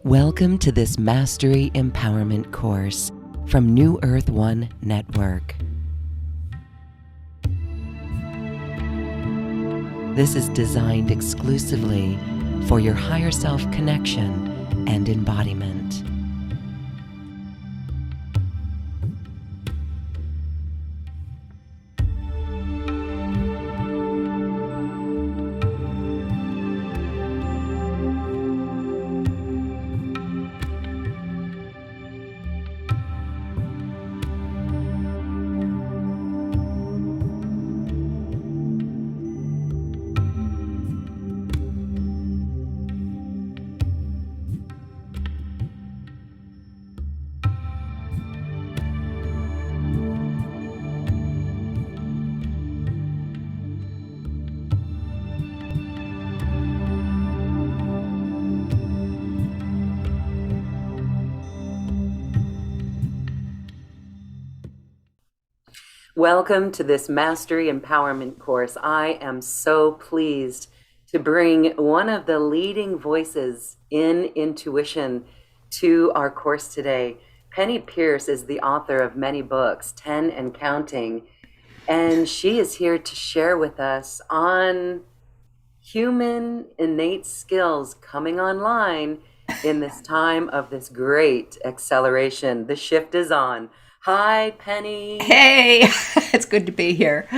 Welcome to this Mastery Empowerment course from New Earth One Network. This is designed exclusively for your higher self connection and embodiment. Welcome to this Mastery Empowerment course. I am so pleased to bring one of the leading voices in intuition to our course today. Penney Peirce is the author of many books, 10 and counting, and she is here to share with us on human innate skills coming online in this time of this great acceleration. The shift is on. Hi, Penney. Hey, it's good to be here.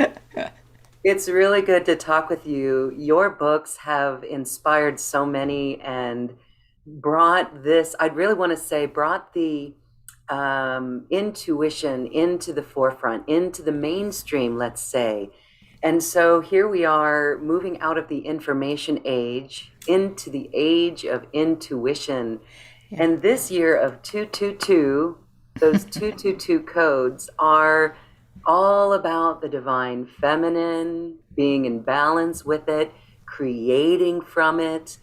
It's really good to talk with you. Your books have inspired so many and brought this, I'd really want to say, brought the intuition into the forefront, into the mainstream, let's say. And so here we are moving out of the information age into the age of intuition. Yeah. And this year of 222, those 222 codes are all about the divine feminine, being in balance with it, creating from it,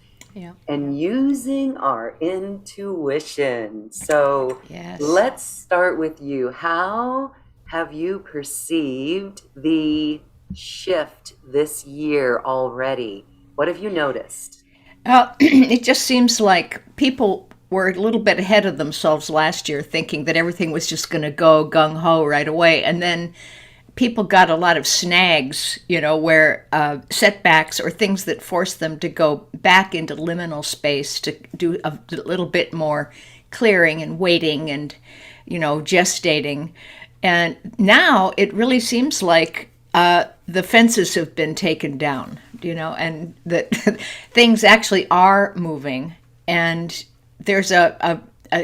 and using our intuition. So Let's start with you. How have you perceived the shift this year already? What have you noticed? It just seems like people were a little bit ahead of themselves last year, thinking that everything was just going to go gung-ho right away. And then people got a lot of snags, where setbacks or things that forced them to go back into liminal space to do a little bit more clearing and waiting and, gestating. And now it really seems like the fences have been taken down, and that things actually are moving. And there's a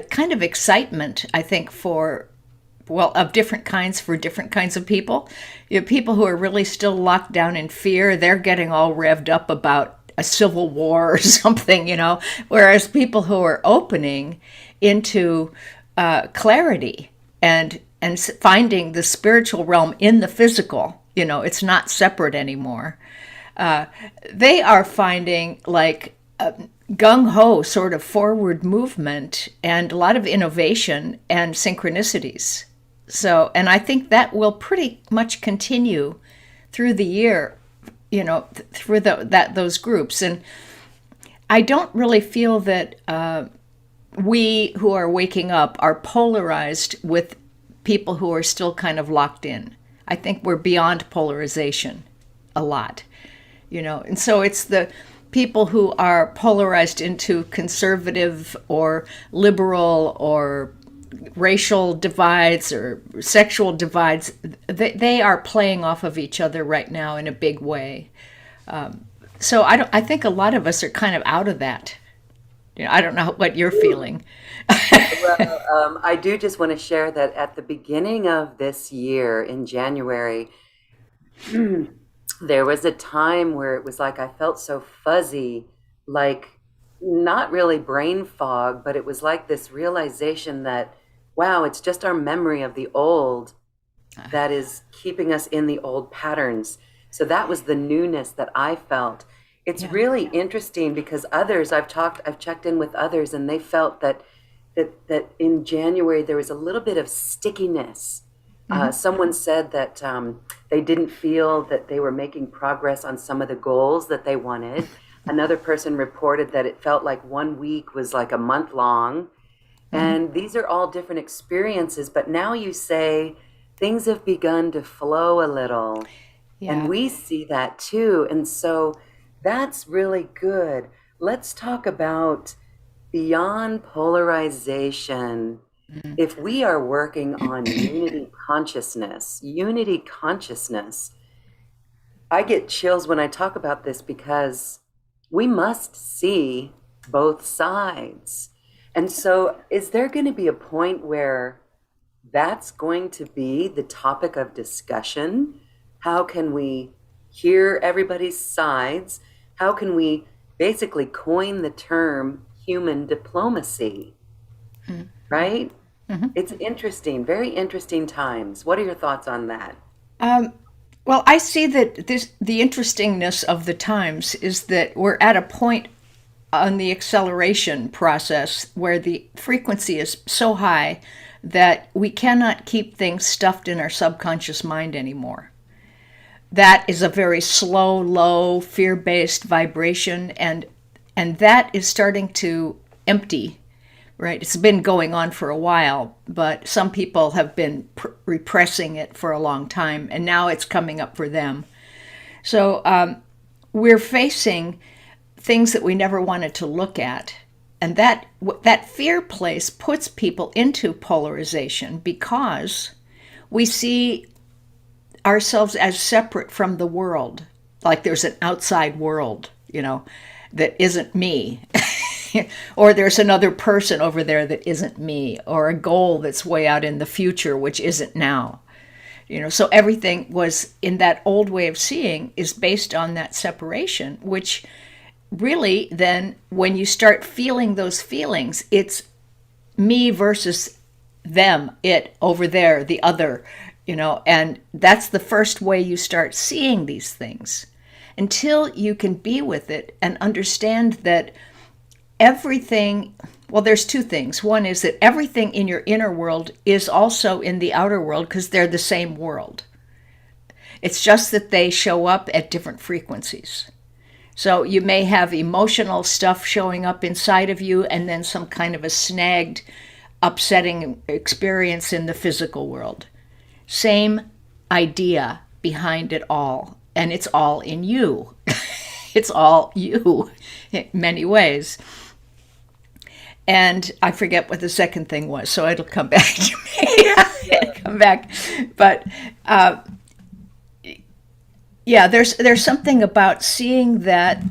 kind of excitement, I think, of different kinds for different kinds of people. People who are really still locked down in fear, they're getting all revved up about a civil war or something, whereas people who are opening into clarity and finding the spiritual realm in the physical, it's not separate anymore. They are finding like gung-ho sort of forward movement and a lot of innovation and synchronicities. So, and I think that will pretty much continue through the year, through those groups. And I don't really feel that we who are waking up are polarized with people who are still kind of locked in. I think we're beyond polarization a lot, and so it's the people who are polarized into conservative or liberal or racial divides or sexual divides. They are playing off of each other right now in a big way. So I think a lot of us are kind of out of that. I don't know what you're feeling. Well, I do just want to share that at the beginning of this year in January, there was a time where it was like I felt so fuzzy, like not really brain fog, but it was like this realization that, wow, it's just our memory of the old that is keeping us in the old patterns. So that was the newness that I felt. It's really interesting because I've checked in with others, and they felt that in January there was a little bit of stickiness. Someone said that they didn't feel that they were making progress on some of the goals that they wanted. Another person reported that it felt like 1 week was like a month long. Mhm. And these are all different experiences, but now you say things have begun to flow a little. And Yeah. we see that too. And so that's really good. Let's talk about beyond polarization. Mhm. If we are working on unity consciousness, I get chills when I talk about this because we must see both sides. And so, is there going to be a point where that's going to be the topic of discussion? How can we hear everybody's sides? How can we basically coin the term human diplomacy, right? Mhm. It's interesting, very interesting times. What are your thoughts on that? Um, well, I see that the interestingness of the times is that we're at a point on the acceleration process where the frequency is so high that we cannot keep things stuffed in our subconscious mind anymore. That is a very slow, low, fear-based vibration, and that is starting to empty. Right, it's been going on for a while, but some people have been repressing it for a long time, and now it's coming up for them. So we're facing things that we never wanted to look at, and that fear place puts people into polarization because we see ourselves as separate from the world, like there's an outside world, that isn't me. Or there's another person over there that isn't me, or a goal that's way out in the future which isn't now. So everything was in that old way of seeing is based on that separation, which really then when you start feeling those feelings, it's me versus them, it over there, the other, and that's the first way you start seeing these things until you can be with it and understand that everything, well, there's two things. One is that everything in your inner world is also in the outer world because they're the same world. It's just that they show up at different frequencies. So you may have emotional stuff showing up inside of you and then some kind of a snagged, upsetting experience in the physical world. Same idea behind it all. And it's all in you. It's all you in many ways. And I forget what the second thing was, so it'll come back to me. It'll come back. But yeah, there's something about seeing that.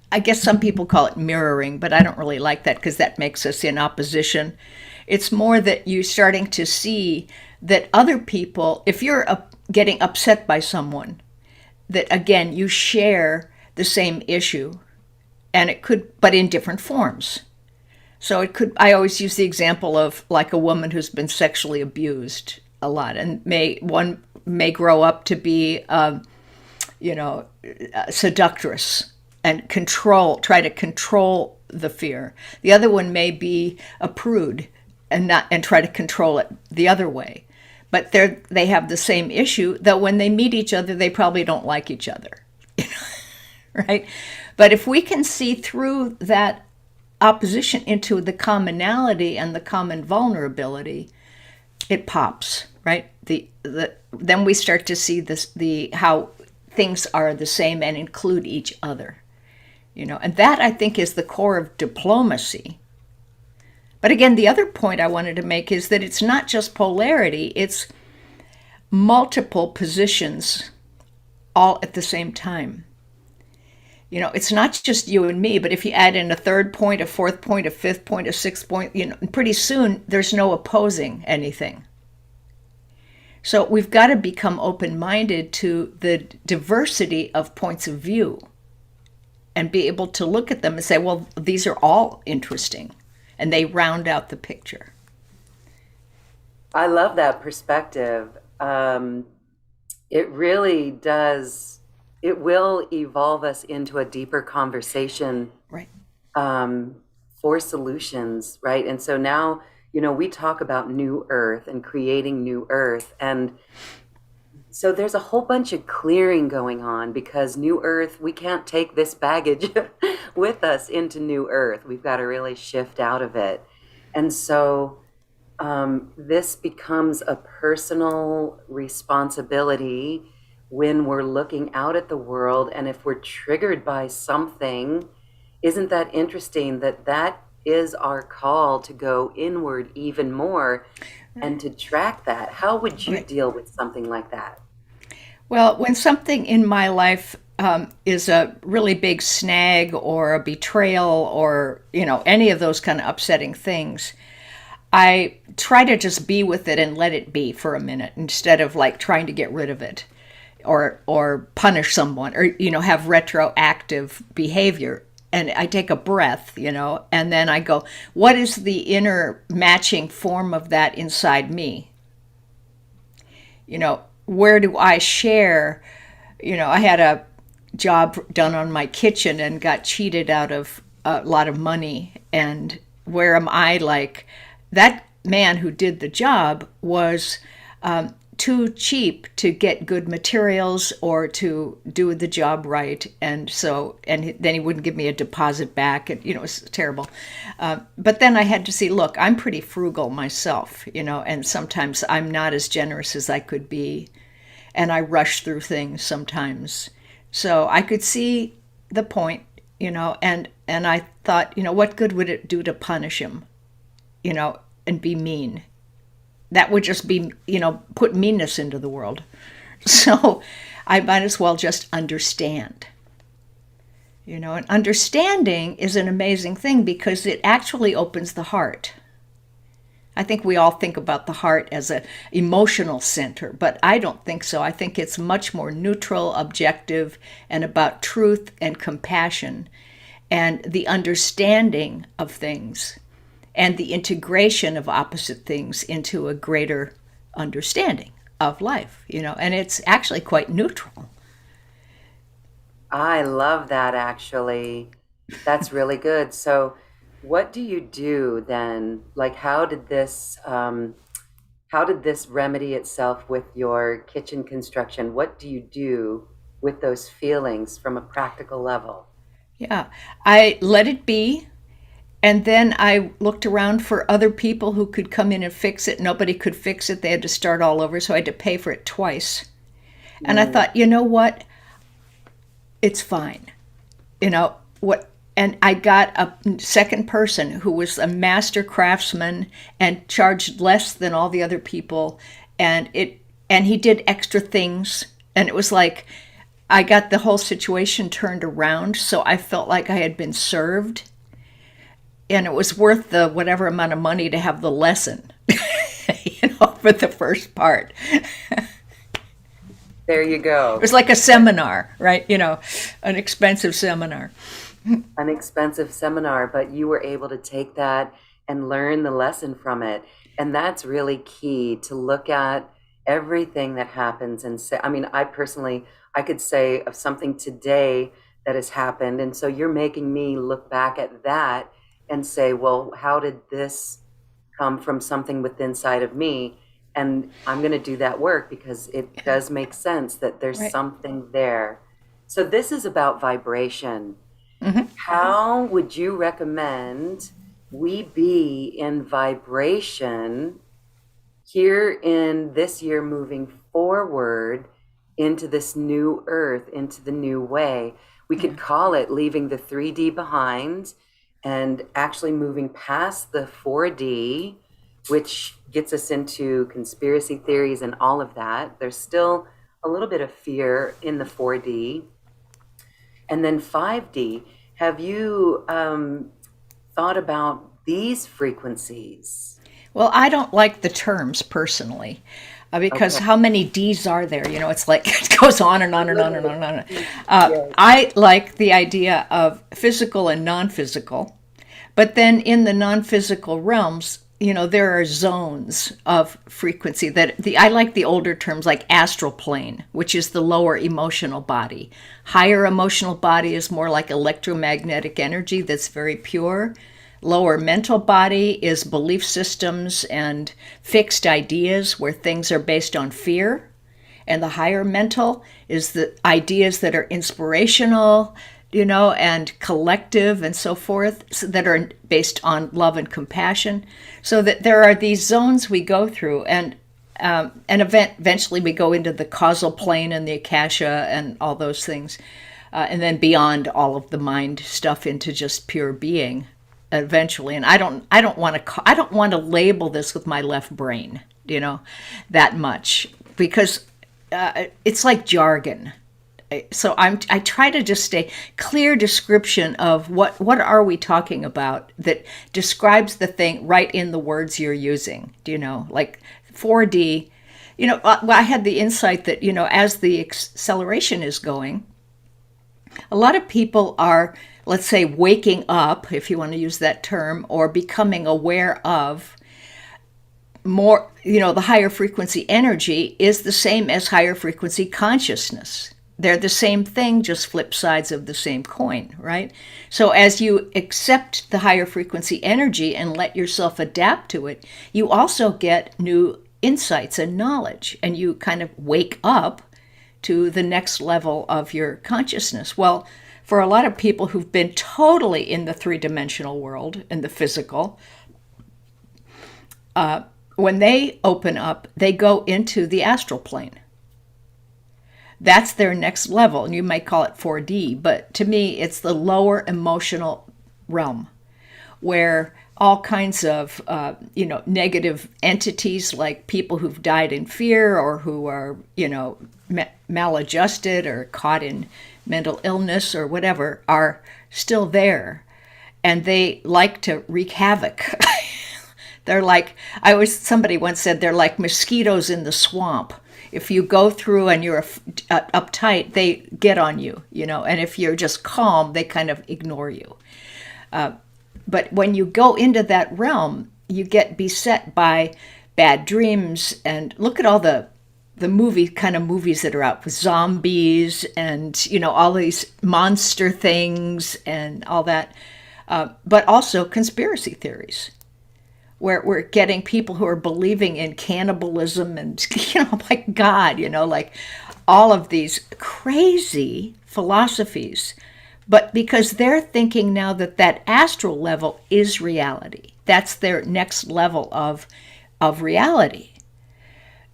I guess some people call it mirroring, but I don't really like that because that makes us in opposition. It's more that you're starting to see that other people, if you're getting upset by someone, that again, you share the same issue, and it could, but in different forms. So it could, I always use the example of like a woman who's been sexually abused a lot and one may grow up to be, a seductress and try to control the fear. The other one may be a prude and try to control it the other way. But they have the same issue that when they meet each other, they probably don't like each other, right? But if we can see through that opposition into the commonality and the common vulnerability, it pops, right? Then we start to see how things are the same and include each other, and that I think is the core of diplomacy. But again, the other point I wanted to make is that it's not just polarity, it's multiple positions all at the same time. It's not just you and me, but if you add in a third point, a fourth point, a fifth point, a sixth point, pretty soon there's no opposing anything. So we've got to become open-minded to the diversity of points of view and be able to look at them and say, well, these are all interesting, and they round out the picture. I love that perspective. It really does, it will evolve us into a deeper conversation Right. For solutions, right? And so now, we talk about new earth and creating new earth. And So there's a whole bunch of clearing going on because New Earth, we can't take this baggage with us into New Earth. We've got to really shift out of it. And so this becomes a personal responsibility when we're looking out at the world. And if we're triggered by something, isn't that interesting that that is our call to go inward even more and to track that? How would you Right. deal with something like that? Well, when something in my life is a really big snag or a betrayal or, any of those kind of upsetting things, I try to just be with it and let it be for a minute instead of like trying to get rid of it or punish someone or have retroactive behavior. And I take a breath, and then I go, what is the inner matching form of that inside me? Where do I share? I had a job done on my kitchen and got cheated out of a lot of money. And where am I like, that man who did the job was too cheap to get good materials or to do the job right, and then he wouldn't give me a deposit back, and it was terrible. But then I had to see, look, I'm pretty frugal myself, and sometimes I'm not as generous as I could be, and I rush through things sometimes. So I could see the point, and I thought, what good would it do to punish him, and be mean? That would just be, put meanness into the world. So I might as well just understand. And understanding is an amazing thing because it actually opens the heart. I think we all think about the heart as an emotional center, but I don't think so. I think it's much more neutral, objective, and about truth and compassion and the understanding of things and the integration of opposite things into a greater understanding of life, and it's actually quite neutral. I love that actually. That's really good. So, what do you do then? Like, how did this remedy itself with your kitchen construction? What do you do with those feelings from a practical level? Yeah, I let it be. And then I looked around for other people who could come in and fix it. Nobody could fix it. They had to start all over. So I had to pay for it twice. And I Mm. thought, you know what? It's fine. What? And I got a second person who was a master craftsman and charged less than all the other people. And he did extra things. And it was like I got the whole situation turned around. So I felt like I had been served, and it was worth the whatever amount of money to have the lesson, for the first part. It There you go. was like a seminar, right? An expensive seminar. An expensive seminar, but you were able to take that and learn the lesson from it. And that's really key to look at everything that happens and say, I mean, I personally, I could say of something today that has happened. And so you're making me look back at that and say, well, how did this come from something within inside of me? And I'm going to do that work because it does make sense that there's Right. something there. So this is about vibration. Hmm. How would you recommend we be in vibration here in this year moving forward into this new earth, into the new way? We Yeah. could call it leaving the 3D behind and actually moving past the 4D, which gets us into conspiracy theories and all of that. There's still a little bit of fear in the 4D. And then 5D, have you thought about these frequencies? Well, I don't like the terms personally. Because Okay. how many D's are there? It's like it goes on and on and on and on and on. Yes. I like the idea of physical and non-physical, but then in the non-physical realms, there are zones of frequency I like the older terms like astral plane, which is the lower emotional body. Higher emotional body is more like electromagnetic energy that's very pure. Lower mental body is belief systems and fixed ideas where things are based on fear. And the higher mental is the ideas that are inspirational, and collective and so forth, so that are based on love and compassion. So that there are these zones we go through, and eventually we go into the causal plane and the akasha and all those things, and then beyond all of the mind stuff into just pure being eventually. And I don't want to label this with my left brain, that much, because it's like jargon. So I try to just stay clear description of what are we talking about that describes the thing right in the words you're using. Like 4D. I had the insight that as the acceleration is going, a lot of people are, let's say, waking up, if you want to use that term, or becoming aware of more. The higher frequency energy is the same as higher frequency consciousness. They're the same thing, just flip sides of the same coin, right? So as you accept the higher frequency energy and let yourself adapt to it, you also get new insights and knowledge, and you kind of wake up to the next level of your consciousness. Well, for a lot of people who've been totally in the three-dimensional world, in the physical, when they open up, they go into the astral plane. That's their next level, and you might call it 4D, but to me, it's the lower emotional realm, where all kinds of, negative entities, like people who've died in fear or who are, maladjusted or caught in mental illness or whatever, are still there, and they like to wreak havoc. They're like, somebody once said, they're like mosquitoes in the swamp. If you go through and you're uptight, they get on you, and if you're just calm, they kind of ignore you. But when you go into that realm, you get beset by bad dreams, and look at all the movies that are out with zombies and, all these monster things and all that, but also conspiracy theories, where we're getting people who are believing in cannibalism and, my God, like all of these crazy philosophies. But because they're thinking now that astral level is reality, that's their next level of reality.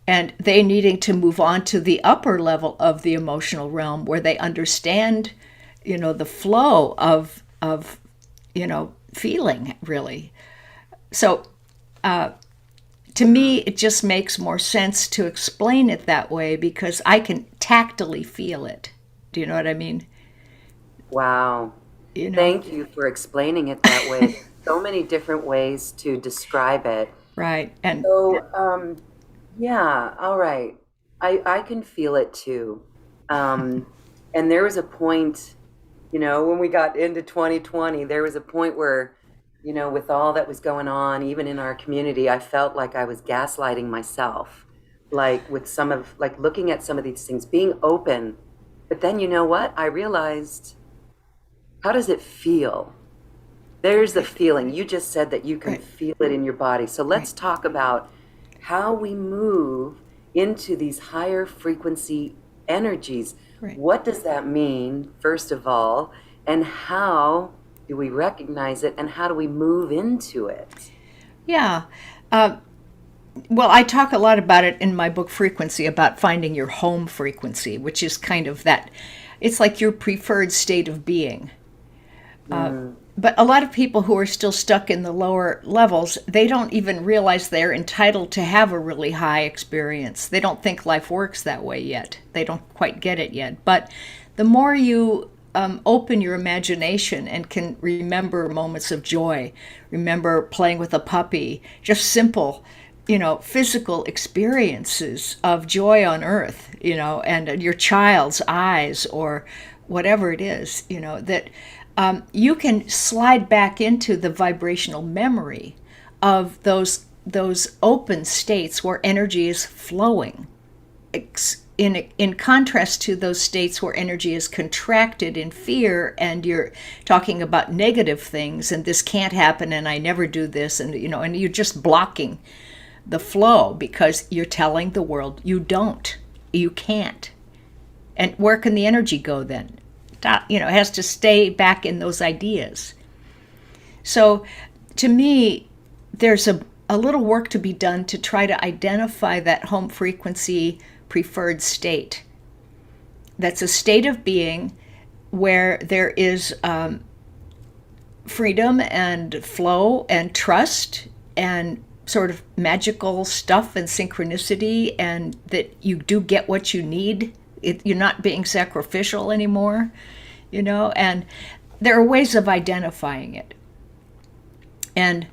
And they needing to move on to the upper level of the emotional realm, where they understand, the flow of feeling, really. So, to me, it just makes more sense to explain it that way, because I can tactily feel it. Do you know what I mean? Wow. Thank you for explaining it that way. So many different ways to describe it. Right. And so, yeah, all right. I can feel it too. And there was a point, when we got into 2020, there was a point where, with all that was going on, even in our community, I felt like I was gaslighting myself, like with looking at some of these things, being open. But then you know what? I realized, how does it feel? There's the feeling. You just said that you can feel it in your body. So let's talk about how we move into these higher frequency energies. Right. What does that mean, first of all, and how do we recognize it, and how do we move into it? Yeah. Well, I talk a lot about it in my book Frequency, about finding your home frequency, which is kind of that, it's like your preferred state of being. But a lot of people who are still stuck in the lower levels, they don't even realize they're entitled to have a really high experience. They don't think life works that way yet. They don't quite get it yet. But the more you open your imagination and can remember moments of joy, remember playing with a puppy, just simple, physical experiences of joy on earth, and your child's eyes or whatever it is, that you can slide back into the vibrational memory of those open states where energy is flowing, in contrast to those states where energy is contracted in fear, and you're talking about negative things, and this can't happen, and I never do this, and and you're just blocking the flow because you're telling the world you don't. You can't. And where can the energy go then? It has to stay back in those ideas. So to me, there's a little work to be done to try to identify that home frequency preferred state. That's a state of being where there is freedom and flow and trust and sort of magical stuff and synchronicity, and that you do get what you need. You're not being sacrificial anymore, and there are ways of identifying it and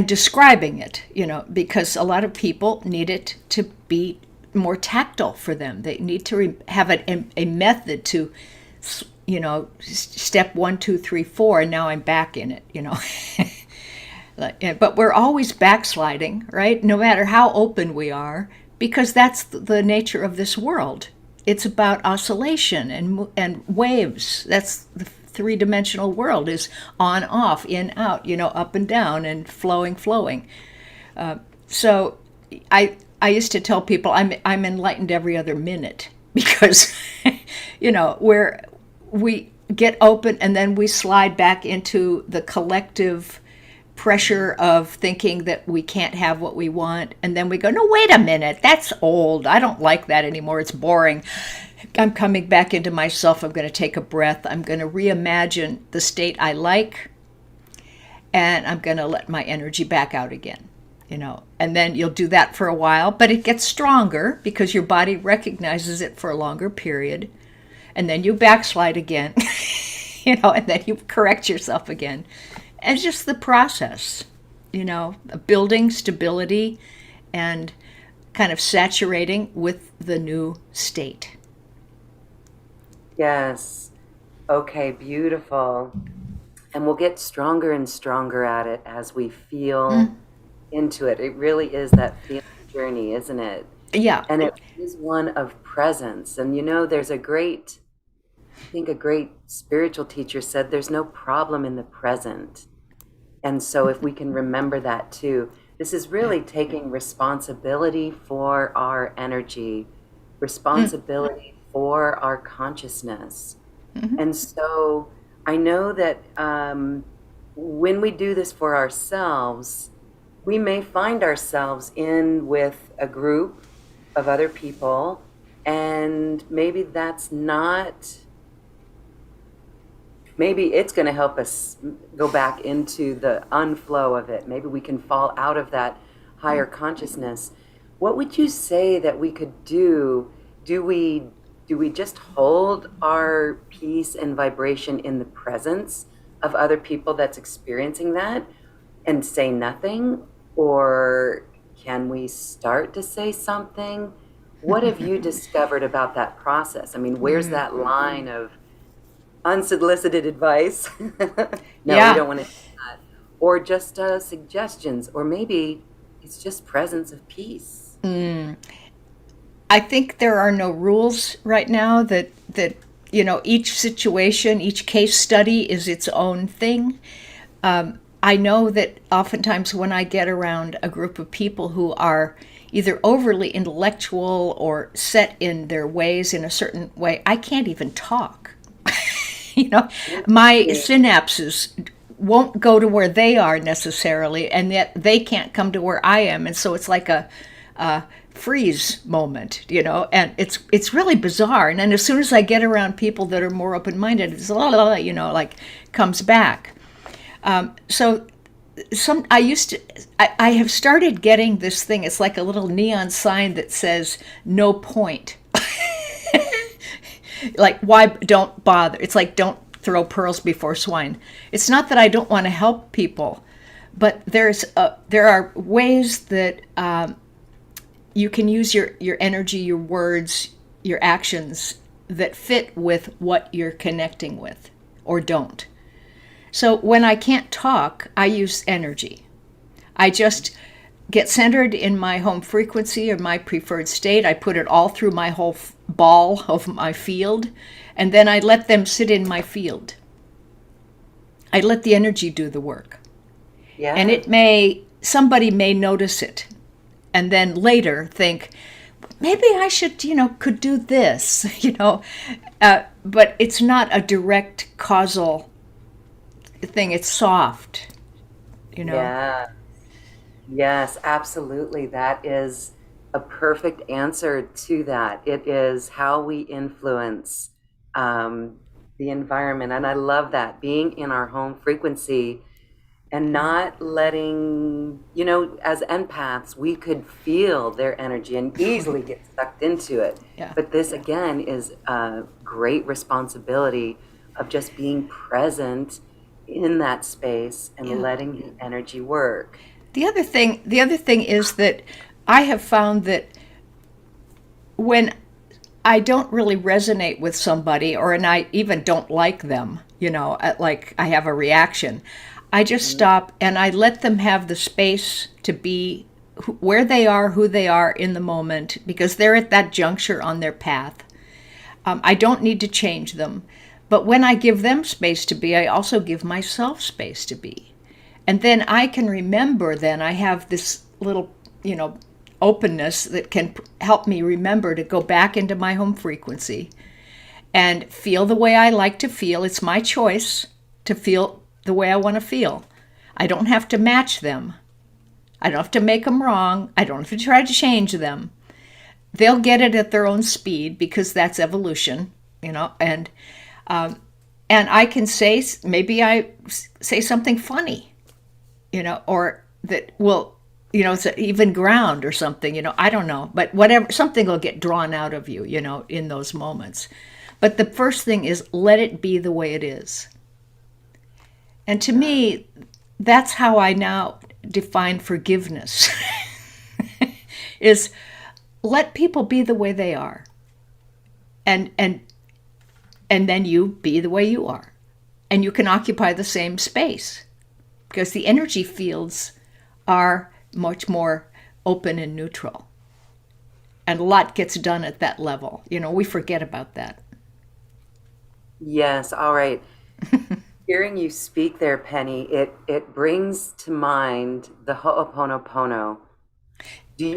describing it, because a lot of people need it to be more tactile for them. They need to have a method to, step 1, 2, 3, 4, and now I'm back in it, But we're always backsliding, right? No matter how open we are, because that's the nature of this world. It's about oscillation and waves. That's the three-dimensional world, is on, off, in, out, up and down and flowing. So I used to tell people I'm enlightened every other minute, because, where we get open and then we slide back into the collective pressure of thinking that we can't have what we want, and then we go, no, wait a minute, that's old, I don't like that anymore, it's boring. I'm coming back into myself. I'm going to take a breath. I'm going to reimagine the state I like, and I'm going to let my energy back out again, and then you'll do that for a while, but it gets stronger because your body recognizes it for a longer period, and then you backslide again, and then you correct yourself again. And just the process, building stability and kind of saturating with the new state. Yes. Okay, beautiful. And we'll get stronger and stronger at it as we feel into it. It really is that feeling journey, isn't it? Yeah. And it is one of presence. And there's a great spiritual teacher said there's no problem in the present. And so if we can remember that too, this is really taking responsibility for our energy, responsibility for our consciousness. Mm-hmm. And so I know that when we do this for ourselves, we may find ourselves in with a group of other people, and maybe it's going to help us go back into the unflow of it. Maybe we can fall out of that higher consciousness. What would you say that we could do? Do we just hold our peace and vibration in the presence of other people that's experiencing that and say nothing? Or can we start to say something? What have you discovered about that process? I mean, where's that line of unsolicited advice? No, we don't want to do that. Or just suggestions, or maybe it's just presence of peace. I think there are no rules right now that each situation, each case study is its own thing. I know that oftentimes when I get around a group of people who are either overly intellectual or set in their ways in a certain way, I can't even talk. My synapses won't go to where they are necessarily, and yet they can't come to where I am. And so it's like a freeze moment, and it's really bizarre. And then as soon as I get around people that are more open-minded, it's comes back. So I have started getting this thing. It's like a little neon sign that says no point. Like, why don't bother? It's like, don't throw pearls before swine. It's not that I don't want to help people, but there are ways that you can use your energy, your words, your actions that fit with what you're connecting with, or don't. So when I can't talk, I use energy. I just get centered in my home frequency or my preferred state. I put it all through my whole ball of my field, and then I let them sit in my field. I let the energy do the work. Yeah. And somebody may notice it, and then later think, maybe I should, could do this, but it's not a direct causal thing. It's soft. Yeah. Yes, absolutely. That is a perfect answer to that. It is how we influence um, the environment. And I love that being in our home frequency and not letting, as empaths, we could feel their energy and easily get sucked into it. Yeah. But this, again, is a great responsibility of just being present in that space and Yeah. letting the energy work. The other thing is that I have found that when I don't really resonate with somebody, and I even don't like them, like I have a reaction, I just Mhm. stop and I let them have the space to be where they are, who they are in the moment, because they're at that juncture on their path. I don't need to change them. But when I give them space to be, I also give myself space to be. And then I can remember, then I have this little, openness that can help me remember to go back into my home frequency and feel the way I like to feel. It's my choice to feel the way I want to feel. I don't have to match them. I don't have to make them wrong. I don't have to try to change them. They'll get it at their own speed because that's evolution, and I can say, maybe I say something funny, or that will, it's an even ground or something, I don't know, but whatever, something will get drawn out of you, in those moments. But the first thing is let it be the way it is. And to me, that's how I now define forgiveness is let people be the way they are. And then you be the way you are. And you can occupy the same space because the energy fields are much more open and neutral. And a lot gets done at that level. We forget about that. Yes, all right. Hearing you speak there, Penny, it brings to mind the Ho'oponopono.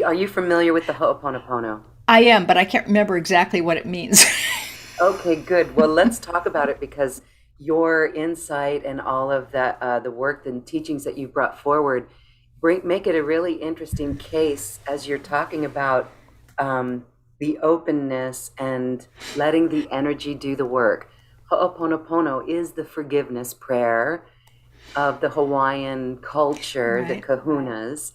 Are you familiar with the Ho'oponopono? I am, but I can't remember exactly what it means. Okay, good. Well, let's talk about it because your insight and all of that, the work and teachings that you brought forward, make it a really interesting case as you're talking about the openness and letting the energy do the work. Ho'oponopono is the forgiveness prayer of the Hawaiian culture, the Right. kahunas,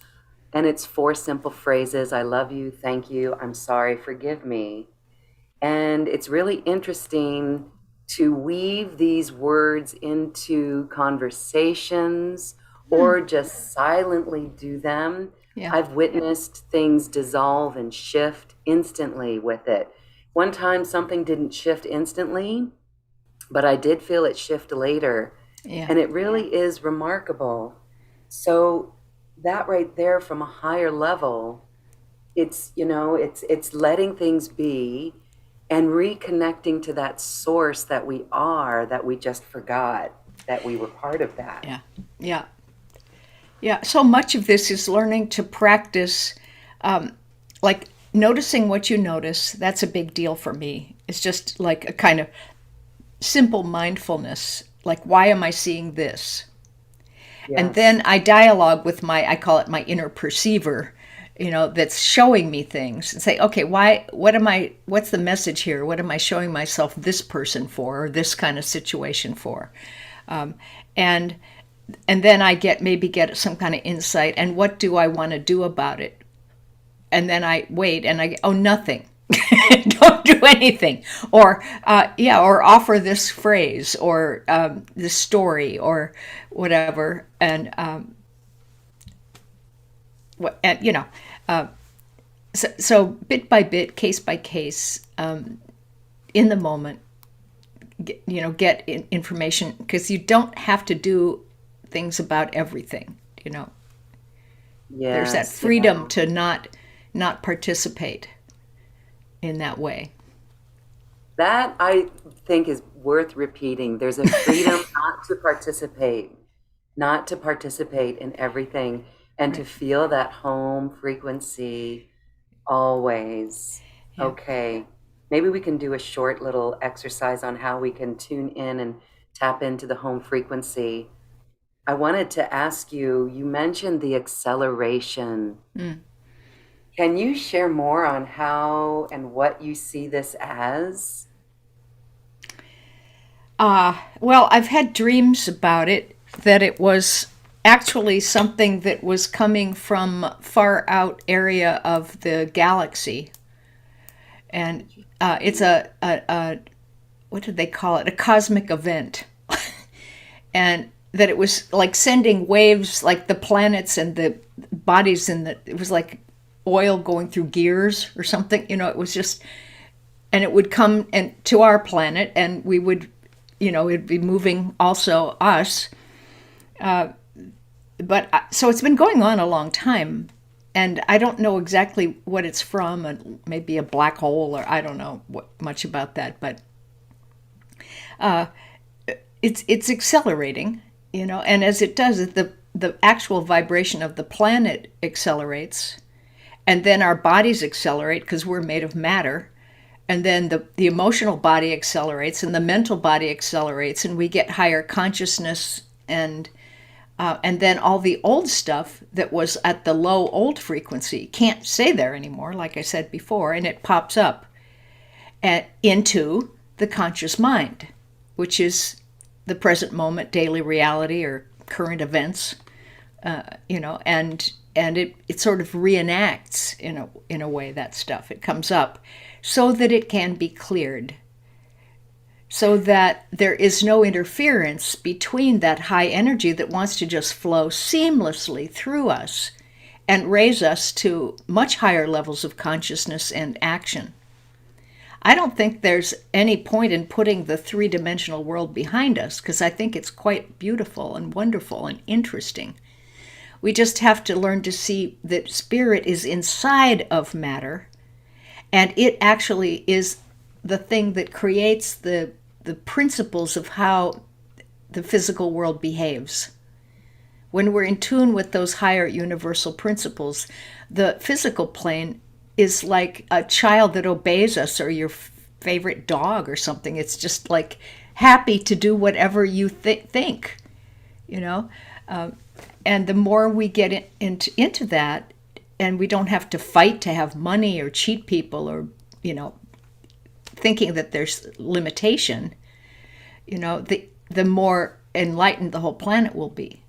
and it's four simple phrases: I love you, thank you, I'm sorry, forgive me. And it's really interesting to weave these words into conversations or just silently do them. Yeah. I've witnessed things dissolve and shift instantly with it. One time something didn't shift instantly, but I did feel it shift later. Yeah. And it really is remarkable. So that right there from a higher level, it's letting things be and reconnecting to that source that we are, that we just forgot that we were part of that. Yeah. Yeah. Yeah. So much of this is learning to practice, like noticing what you notice. That's a big deal for me. It's just like a kind of simple mindfulness. Like, why am I seeing this? And Yes. then I dialogue with I call it my inner perceiver, that's showing me things and say, okay, what's the message here? What am I showing myself this person for, or this kind of situation for? Um, and and then I maybe get some kind of insight, and what do I want to do about it? And then I wait and I, oh, nothing. Don't do anything, or offer this phrase or this story or whatever, and so bit by bit, case by case, in the moment, get information, because you don't have to do things about everything. There's that Yes. freedom to not participate in that way. That I think is worth repeating. There's a freedom not to participate in everything and to Right. feel that home frequency Always. Yeah. Okay. Maybe we can do a short little exercise on how we can tune in and tap into the home frequency. I wanted to ask you, you mentioned the acceleration. Mm. Can you share more on how and what you see this as? Well, I've had dreams about it, that it was actually something that was coming from far out area of the galaxy. And it's a, what did they call it? A cosmic event. And that it was like sending waves, like the planets and the bodies in the, it was like oil going through gears or something. It was just, and it would come and to our planet, and we would, it'd be moving also us. But so it's been going on a long time, and I don't know exactly what it's from, and maybe a black hole, or I don't know much about that, but it's accelerating, and as it does, the actual vibration of the planet accelerates, and then our bodies accelerate because we're made of matter, and then the emotional body accelerates, and the mental body accelerates, and we get higher consciousness, and then all the old stuff that was at the low old frequency can't stay there anymore, like I said before, and it pops up into the conscious mind, which is the present moment, daily reality, or current events, and it sort of reenacts in a way that stuff. It comes up so that it can be cleared, so that there is no interference between that high energy that wants to just flow seamlessly through us and raise us to much higher levels of consciousness and action. I don't think there's any point in putting the three-dimensional world behind us, because I think it's quite beautiful and wonderful and interesting. We just have to learn to see that spirit is inside of matter, and it actually is the thing that creates the principles of how the physical world behaves. When we're in tune with those higher universal principles, the physical plane is like a child that obeys us, or your favorite dog or something. It's just like happy to do whatever you think, you know. And the more we get into that, and we don't have to fight to have money or cheat people, or thinking that there's limitation, the more enlightened the whole planet will be,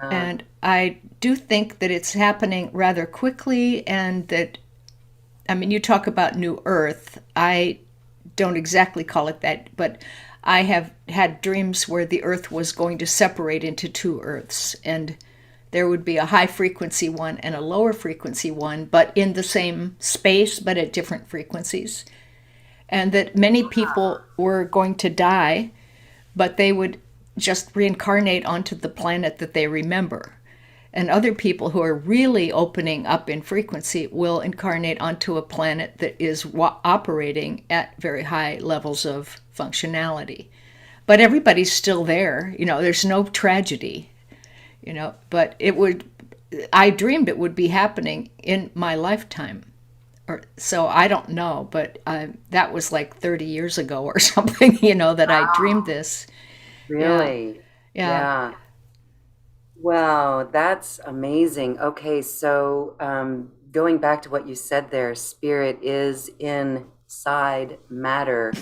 And I do think that it's happening rather quickly, and that, you talk about New Earth. I don't exactly call it that, but I have had dreams where the Earth was going to separate into two Earths, and there would be a high frequency one and a lower frequency one, but in the same space, but at different frequencies. And that many people were going to die, but they would just reincarnate onto the planet that they remember. And other people who are really opening up in frequency will incarnate onto a planet that is operating at very high levels of functionality. But everybody's still there. There's no tragedy. But I dreamed it would be happening in my lifetime. So I don't know, but that was like 30 years ago or something, that I dreamed this. Really? Yeah. Yeah. Wow, that's amazing. Okay, so going back to what you said there, spirit is inside matter.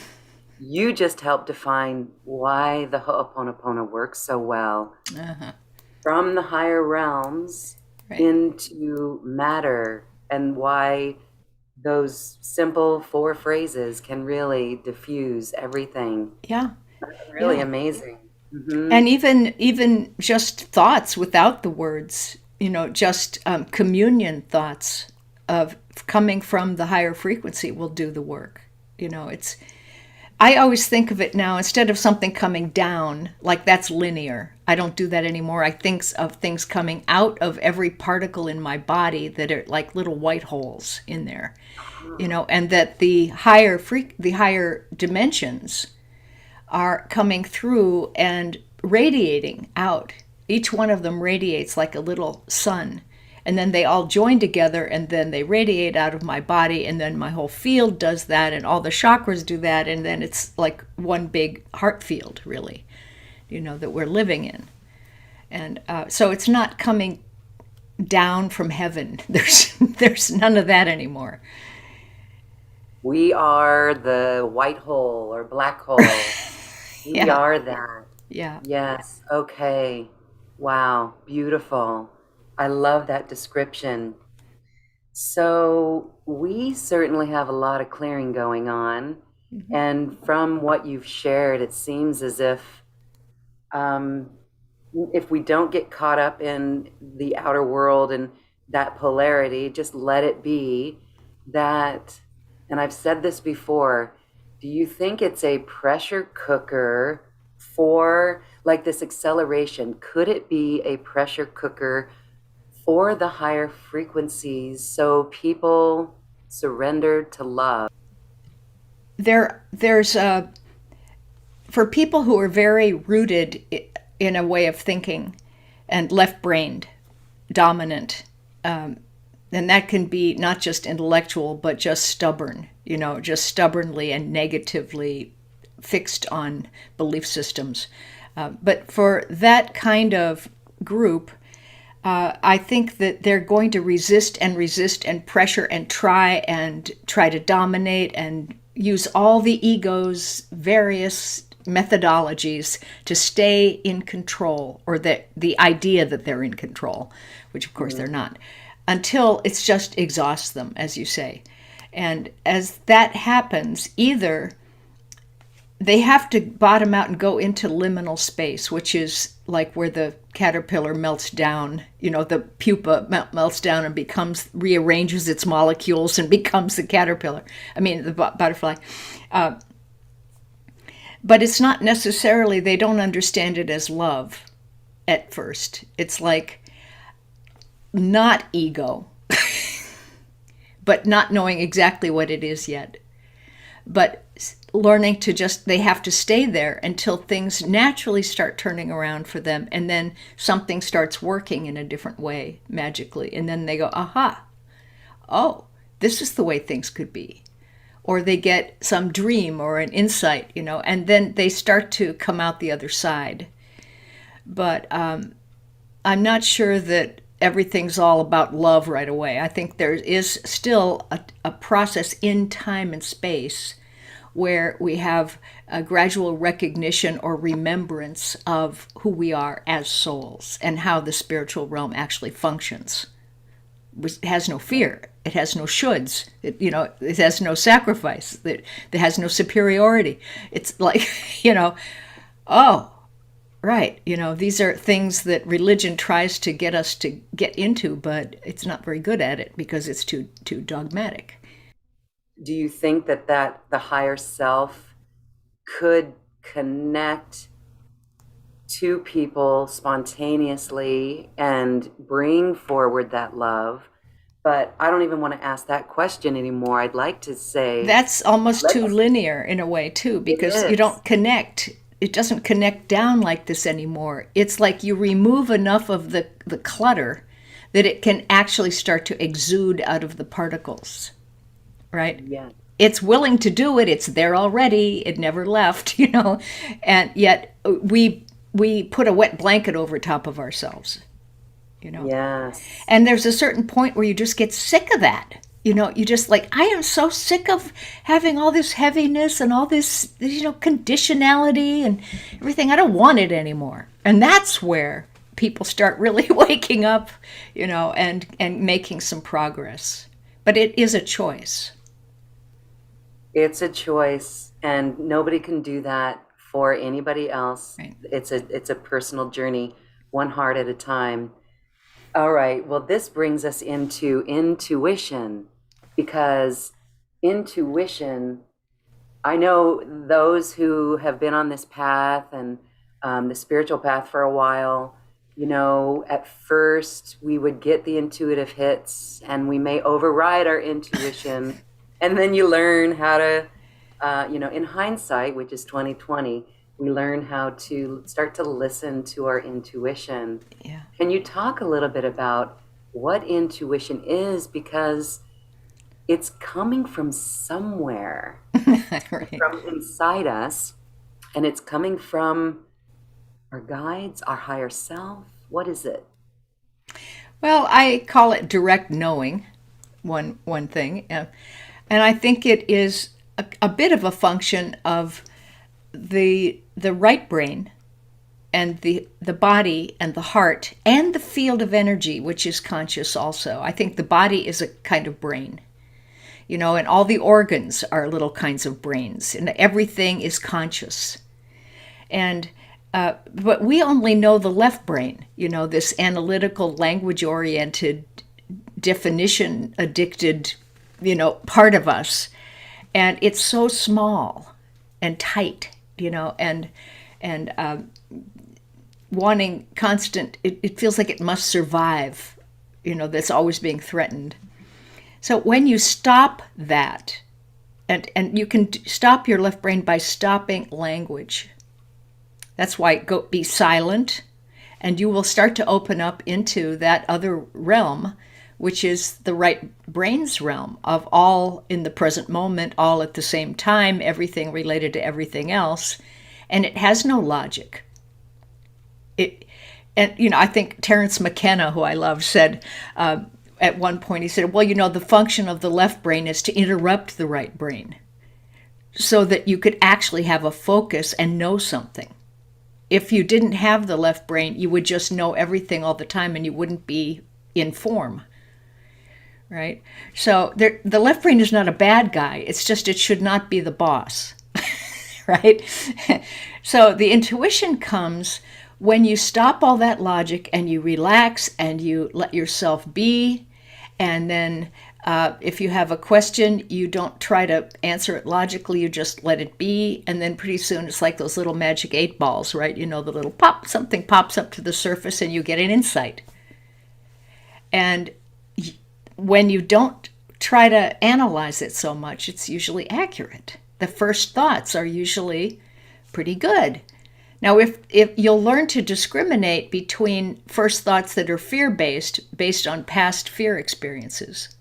You just helped define why the Ho'oponopono works so well. Uh-huh. From the higher realms Right. into matter, and why those simple 4 phrases can really diffuse everything. Yeah. Really Yeah. amazing. And even just thoughts without the words, just communion thoughts of coming from the higher frequency will do the work. I always think of it now, instead of something coming down, like that's linear. I don't do that anymore. I think of things coming out of every particle in my body that are like little white holes in there, and that the higher dimensions are coming through and radiating out. Each one of them radiates like a little sun, and then they all join together, and then they radiate out of my body, and then my whole field does that, and all the chakras do that, and then it's like one big heart field, really, that we're living in. And so it's not coming down from heaven. There's none of that anymore. We are the white hole or black hole. We Yeah. are that. Yeah. Yes. Okay. Wow. Beautiful. I love that description. So we certainly have a lot of clearing going on. And from what you've shared, it seems as if we don't get caught up in the outer world and that polarity, just let it be that, and I've said this before, do you think it's a pressure cooker for like this acceleration? Could it be a pressure cooker for the higher frequencies so people surrender to love? There's for people who are very rooted in a way of thinking and left-brained dominant, and that can be not just intellectual but just stubborn, just stubbornly and negatively fixed on belief systems. But for that kind of group, I think that they're going to resist and pressure and try to dominate and use all the ego's various methodologies to stay in control, or the idea that they're in control, which of course they're not, until it's just exhausts them, as you say. And as that happens, either they have to bottom out and go into liminal space, which is like where the caterpillar melts down, the pupa melts down and rearranges its molecules and becomes the caterpillar. I mean, the butterfly. But it's not necessarily, they don't understand it as love at first. It's like not ego, but not knowing exactly what it is yet. But learning to they have to stay there until things naturally start turning around for them. And then something starts working in a different way, magically. And then they go, aha, oh, this is the way things could be. Or they get some dream or an insight, and then they start to come out the other side. But I'm not sure that everything's all about love right away. I think there is still a process in time and space where we have a gradual recognition or remembrance of who we are as souls and how the spiritual realm actually functions. It has no fear. It has no shoulds. It has no sacrifice. It has no superiority. It's like, oh, right. These are things that religion tries to get us to get into, but it's not very good at it because it's too dogmatic. Do you think that the higher self could connect to people spontaneously and bring forward that love? But I don't even want to ask that question anymore. I'd like to say that's almost too linear in a way too, because you don't connect. It doesn't connect down like this anymore. It's like you remove enough of the clutter that it can actually start to exude out of the particles. Right? Yeah. It's willing to do it. It's there already. It never left, and yet we put a wet blanket over top of ourselves, Yes. And there's a certain point where you just get sick of that. You just like, I am so sick of having all this heaviness and all this, conditionality and everything. I don't want it anymore. And that's where people start really waking up, and making some progress. But it is a choice. It's a choice, and nobody can do that for anybody else. Right. It's a personal journey, one heart at a time. All right. Well, this brings us into intuition, because intuition, I know those who have been on this path and the spiritual path for a while, at first we would get the intuitive hits and we may override our intuition. And then you learn how to, in hindsight, which is 2020, we learn how to start to listen to our intuition. Yeah. Can you talk a little bit about what intuition is, because it's coming from somewhere, Right. from inside us, and it's coming from our guides, our higher self. What is it? Well, I call it direct knowing, one thing, and I think it is a bit of a function of the right brain and the body and the heart and the field of energy, which is conscious also. I think the body is a kind of brain, and all the organs are little kinds of brains, and everything is conscious. And but we only know the left brain, this analytical, language oriented, definition addicted, part of us. And it's so small and tight, and wanting constant, it feels like it must survive, that's always being threatened. So when you stop that, and you can stop your left brain by stopping language. That's why be silent, and you will start to open up into that other realm, which is the right brain's realm of all in the present moment, all at the same time, everything related to everything else, and it has no logic. I think Terence McKenna, who I love, said at one point, he said, well, the function of the left brain is to interrupt the right brain so that you could actually have a focus and know something. If you didn't have the left brain, you would just know everything all the time and you wouldn't be in form, right? So the left brain is not a bad guy. It's just it should not be the boss, right? So the intuition comes when you stop all that logic and you relax and you let yourself be. And then if you have a question, you don't try to answer it logically, you just let it be. And then pretty soon it's like those little magic 8 balls, right? The little pop, something pops up to the surface and you get an insight. And when you don't try to analyze it so much, it's usually accurate. The first thoughts are usually pretty good. Now, if you'll learn to discriminate between first thoughts that are fear-based, based on past fear experiences,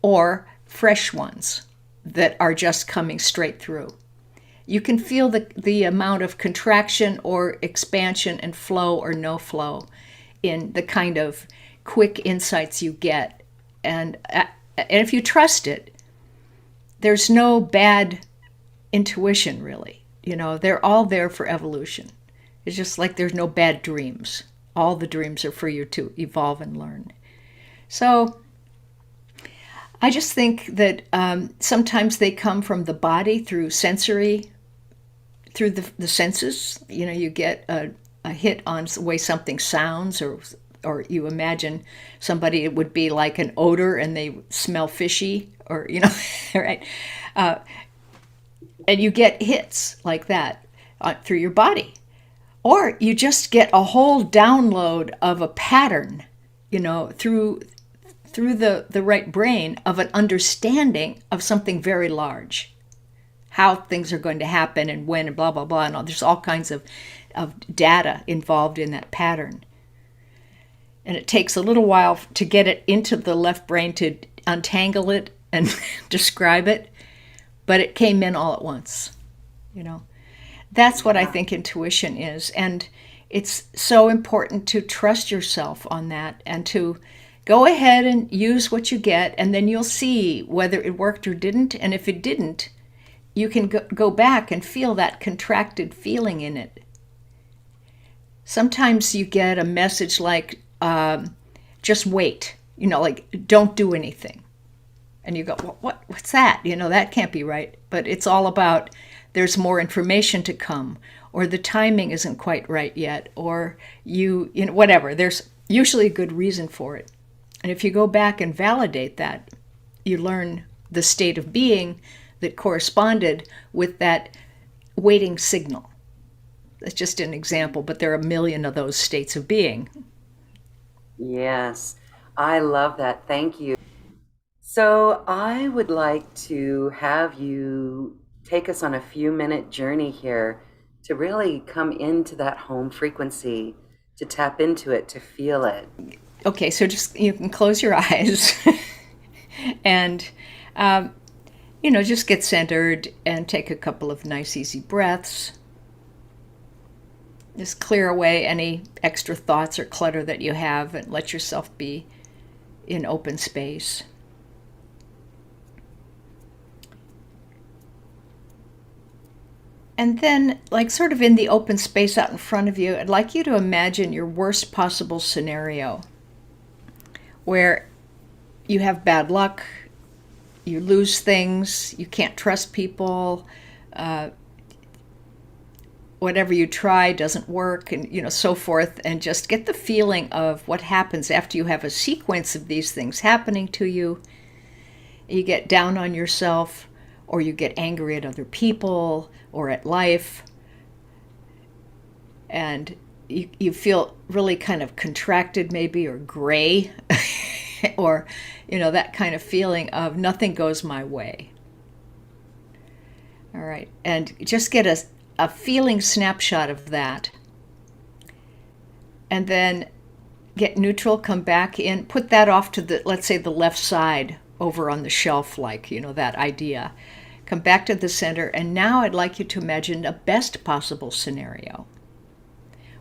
or fresh ones that are just coming straight through, you can feel the amount of contraction or expansion and flow or no flow in the kind of quick insights you get. And if you trust it, there's no bad intuition, really. They're all there for evolution. It's just like there's no bad dreams. All the dreams are for you to evolve and learn. So I just think that sometimes they come from the body through sensory, through the senses. You get a hit on the way something sounds, or you imagine somebody, it would be like an odor and they smell fishy, or, right? And you get hits like that through your body. Or you just get a whole download of a pattern, through the right brain of an understanding of something very large. How things are going to happen and when and blah, blah, blah. And all. There's all kinds of data involved in that pattern. And it takes a little while to get it into the left brain to untangle it and describe it. But it came in all at once, That's what I think intuition is. And it's so important to trust yourself on that and to go ahead and use what you get, and then you'll see whether it worked or didn't. And if it didn't, you can go back and feel that contracted feeling in it. Sometimes you get a message like, just wait, like don't do anything. And you go, well, what's that? That can't be right. But it's all about there's more information to come, or the timing isn't quite right yet, or whatever. There's usually a good reason for it. And if you go back and validate that, you learn the state of being that corresponded with that waiting signal. That's just an example, but there are a million of those states of being. Yes, I love that. Thank you. So I would like to have you take us on a few-minute journey here to really come into that home frequency, to tap into it, to feel it. Okay, so just you can close your eyes and just get centered and take a couple of nice easy breaths. Just clear away any extra thoughts or clutter that you have and let yourself be in open space. And then, like sort of in the open space out in front of you, I'd like you to imagine your worst possible scenario where you have bad luck, you lose things, you can't trust people, whatever you try doesn't work, and so forth, and just get the feeling of what happens after you have a sequence of these things happening to you. You get down on yourself, or you get angry at other people or at life, and you feel really kind of contracted maybe, or gray, or that kind of feeling of nothing goes my way. All right, and just get a feeling snapshot of that, and then get neutral, come back in, put that off to the, let's say, the left side over on the shelf, like that idea. Come back to the center, and now I'd like you to imagine a best possible scenario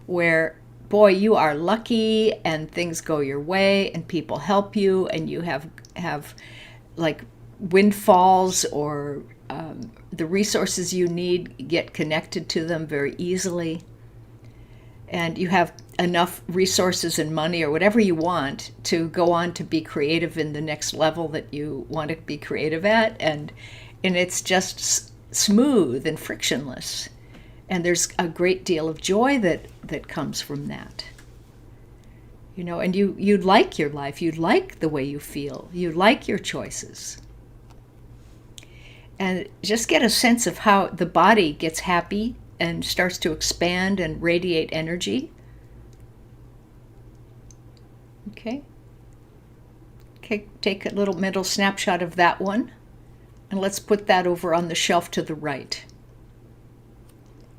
where, boy, you are lucky and things go your way and people help you and you have like windfalls, or the resources you need get connected to them very easily, and you have enough resources and money or whatever you want to go on to be creative in the next level that you want to be creative at, and it's just smooth and frictionless, and there's a great deal of joy that comes from that. And you like your life, you like the way you feel, you like your choices. And just get a sense of how the body gets happy and starts to expand and radiate energy. Okay, take a little mental snapshot of that one, and let's put that over on the shelf to the right.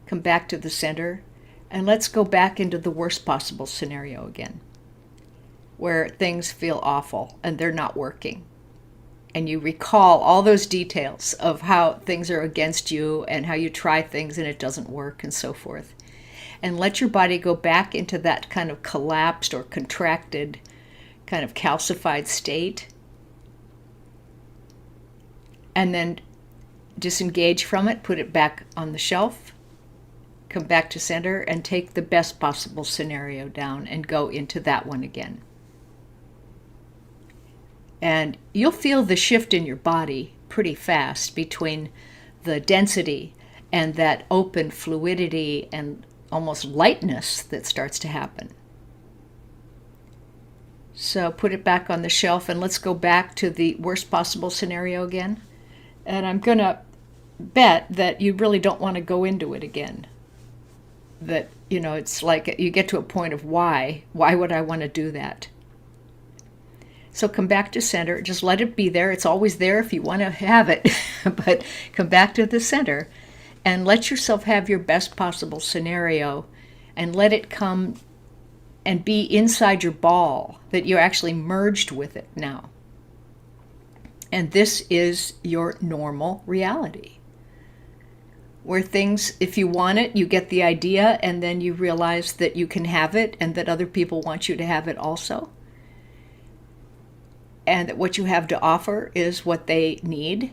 Come back to the center, and let's go back into the worst possible scenario again, where things feel awful and they're not working. And you recall all those details of how things are against you and how you try things and it doesn't work and so forth. And let your body go back into that kind of collapsed or contracted, kind of calcified state. And then disengage from it, put it back on the shelf, come back to center, and take the best possible scenario down and go into that one again. And you'll feel the shift in your body pretty fast between the density and that open fluidity and almost lightness that starts to happen. So put it back on the shelf, and let's go back to the worst possible scenario again. And I'm going to bet that you really don't want to go into it again. That, it's like you get to a point of why would I want to do that? So come back to center, just let it be there. It's always there if you want to have it, but come back to the center and let yourself have your best possible scenario, and let it come and be inside your ball, that you're actually merged with it now. And this is your normal reality, where things, if you want it, you get the idea, and then you realize that you can have it and that other people want you to have it also. And that what you have to offer is what they need,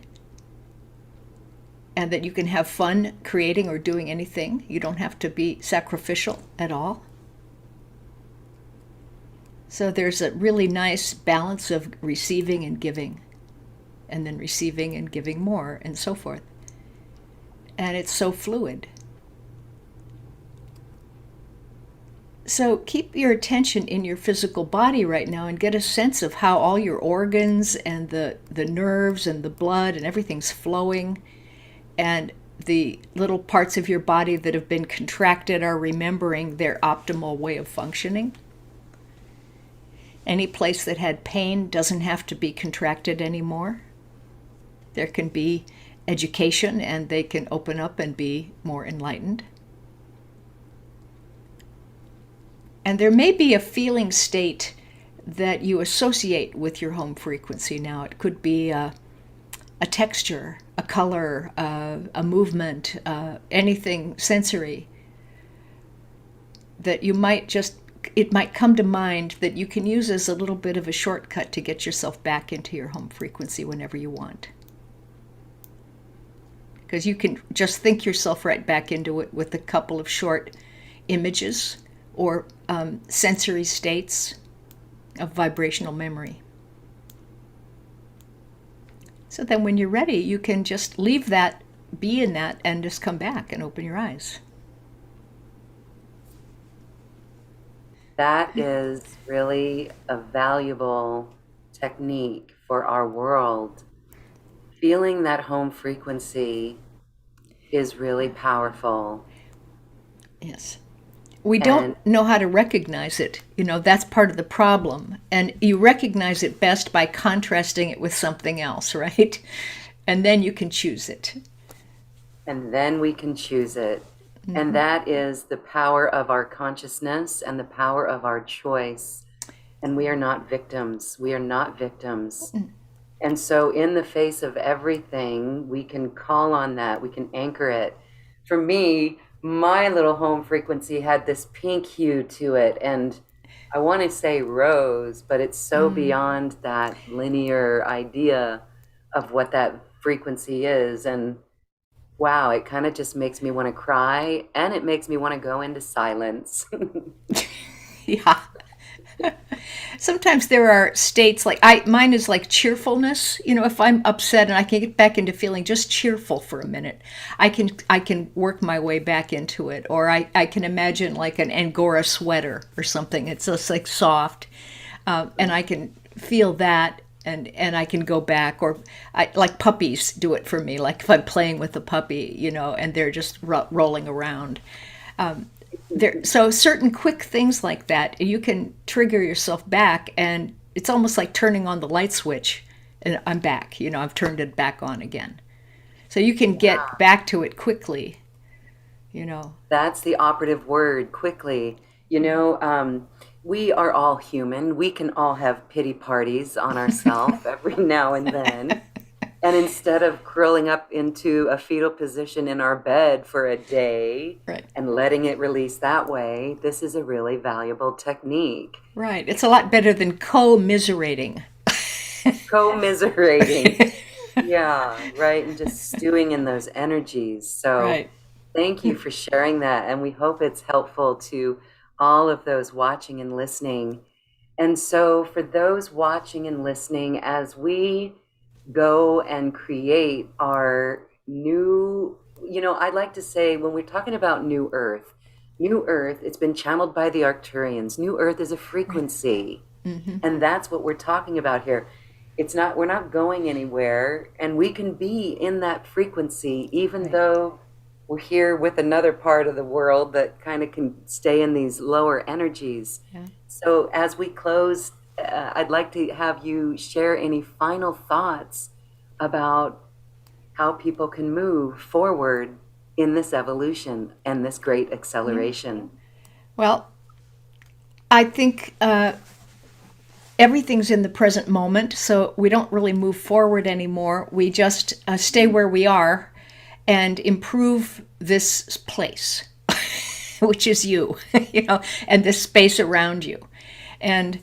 and that you can have fun creating or doing anything. You don't have to be sacrificial at all. So there's a really nice balance of receiving and giving, and then receiving and giving more, and so forth. And it's so fluid. So keep your attention in your physical body right now and get a sense of how all your organs and the nerves and the blood and everything's flowing, and the little parts of your body that have been contracted are remembering their optimal way of functioning. Any place that had pain doesn't have to be contracted anymore. There can be education, and they can open up and be more enlightened. And there may be a feeling state that you associate with your home frequency now. It could be a texture, a color, a movement, anything sensory that you might just, it might come to mind that you can use as a little bit of a shortcut to get yourself back into your home frequency whenever you want. Because you can just think yourself right back into it with a couple of short images or sensory states of vibrational memory. So then when you're ready, you can just leave that, be in that, and just come back and open your eyes. That is really a valuable technique for our world. Feeling that home frequency is really powerful. Yes. We don't know how to recognize it. That's part of the problem. And you recognize it best by contrasting it with something else, right? And then you can choose it. And then we can choose it. Mm-hmm. And that is the power of our consciousness and the power of our choice. And we are not victims. We are not victims. Mm-hmm. And so in the face of everything, we can call on that. We can anchor it. For me, my little home frequency had this pink hue to it. And I want to say rose, but it's so beyond that linear idea of what that frequency is. And wow, it kind of just makes me want to cry, and it makes me want to go into silence. Yeah. Sometimes there are states mine is like cheerfulness. If I'm upset and I can get back into feeling just cheerful for a minute, I can work my way back into it. Or I can imagine like an Angora sweater or something. It's just like soft, and I can feel that. And I can go back, or like puppies do it for me. Like if I'm playing with a puppy, and they're just rolling around. So certain quick things like that, you can trigger yourself back, and it's almost like turning on the light switch, and I'm back. I've turned it back on again. So you can get back to it quickly. That's the operative word, quickly. We are all human. We can all have pity parties on ourselves every now and then. And instead of curling up into a fetal position in our bed for a day and letting it release that way, this is a really valuable technique. Right. It's a lot better than commiserating. Commiserating. Yeah, right. And just stewing in those energies. So thank you for sharing that. And we hope it's helpful to all of those watching and listening. And so for those watching and listening, as we go and create our new, I'd like to say, when we're talking about New Earth, it's been channeled by the Arcturians. New Earth is a frequency. Mm-hmm. And that's what we're talking about here. We're not going anywhere, and we can be in that frequency, even though we're here with another part of the world that kind of can stay in these lower energies. Yeah. So as we close, I'd like to have you share any final thoughts about how people can move forward in this evolution and this great acceleration. Well, I think everything's in the present moment, so we don't really move forward anymore. We just stay where we are and improve this place, which is you, and this space around you. And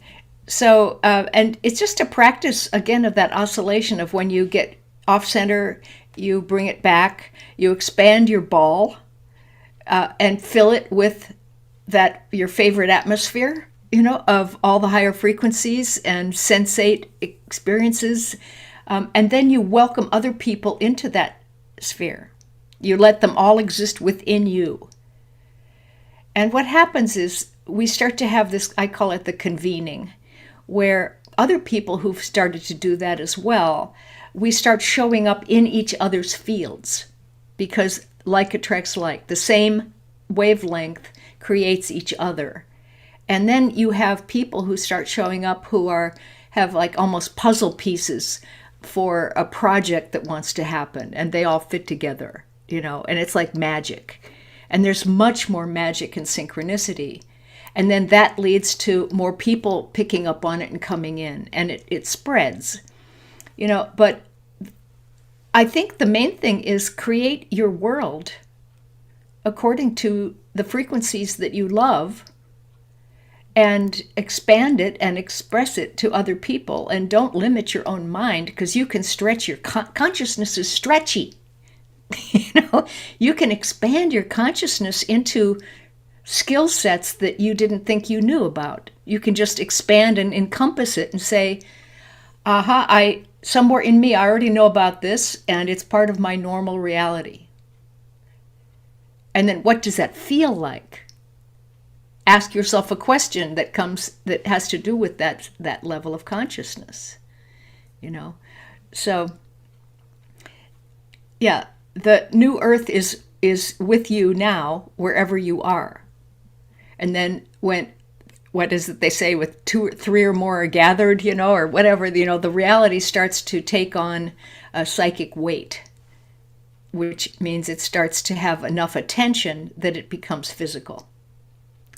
so, and it's just a practice, again, of that oscillation of when you get off center, you bring it back, you expand your ball, and fill it with your favorite atmosphere, of all the higher frequencies and sensate experiences. And then you welcome other people into that sphere. You let them all exist within you. And what happens is we start to have this, I call it the convening, where other people who've started to do that as well, we start showing up in each other's fields, because like attracts like. The same wavelength creates each other. And then you have people who start showing up who have like almost puzzle pieces for a project that wants to happen, and they all fit together, and it's like magic. And there's much more magic and synchronicity. And then that leads to more people picking up on it and coming in, and it spreads. But I think the main thing is create your world according to the frequencies that you love and expand it and express it to other people. And don't limit your own mind, because you can stretch your consciousness is stretchy. You can expand your consciousness into skill sets that you didn't think you knew about. You can just expand and encompass it and say, aha, somewhere in me, I already know about this, and it's part of my normal reality. And then what does that feel like? Ask yourself a question that has to do with that level of consciousness. So yeah, the new earth is with you now, wherever you are. And then what is it they say, with 2 or 3 or more are gathered, or whatever, the reality starts to take on a psychic weight, which means it starts to have enough attention that it becomes physical.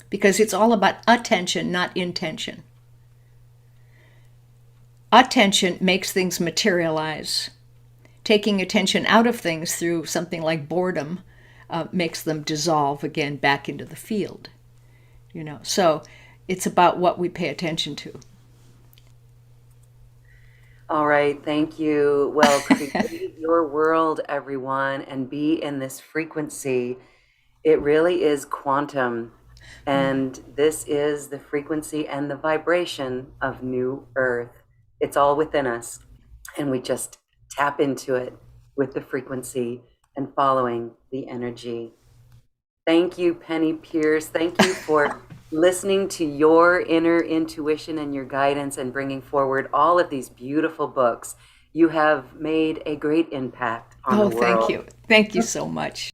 Because it's all about attention, not intention. Attention makes things materialize. Taking attention out of things through something like boredom makes them dissolve again back into the field. So it's about what we pay attention to. All right, thank you. Well, create your world, everyone, and be in this frequency. It really is quantum, and this is the frequency and the vibration of new earth. It's all within us, and we just tap into it with the frequency and following the energy. Thank you, Penney Peirce. Thank you for listening to your inner intuition and your guidance and bringing forward all of these beautiful books. You have made a great impact on the world. Thank you. Thank you so much.